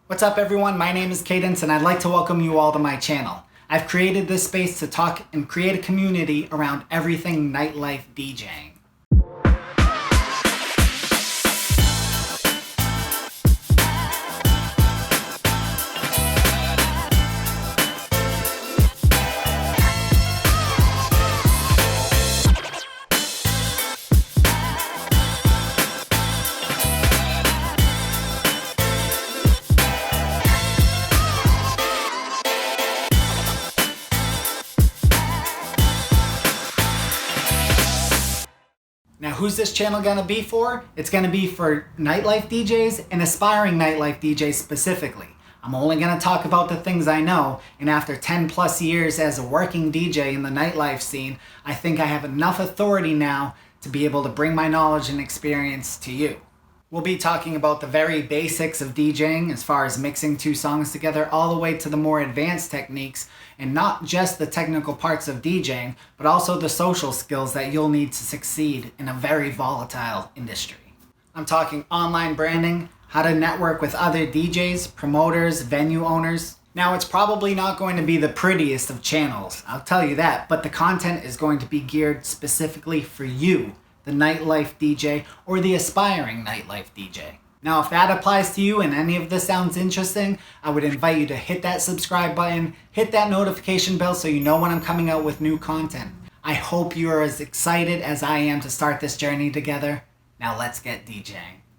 What's up everyone, my name is Cadence and I'd like to welcome you all to my channel. I've created this space to talk and create a community around everything nightlife DJing. Now, who's this channel gonna be for? It's gonna be for nightlife DJs and aspiring nightlife DJs specifically. I'm only gonna talk about the things I know, and after 10 plus years as a working DJ in the nightlife scene, I think I have enough authority now to be able to bring my knowledge and experience to you. We'll be talking about the very basics of DJing as far as mixing two songs together all the way to the more advanced techniques, and not just the technical parts of DJing, but also the social skills that you'll need to succeed in a very volatile industry. I'm talking online branding, how to network with other DJs, promoters, venue owners. Now, it's probably not going to be the prettiest of channels, I'll tell you that, but the content is going to be geared specifically for you, the nightlife DJ or the aspiring nightlife DJ. Now, if that applies to you and any of this sounds interesting, I would invite you to hit that subscribe button, hit that notification bell so you know when I'm coming out with new content. I hope you are as excited as I am to start this journey together. Now let's get DJing.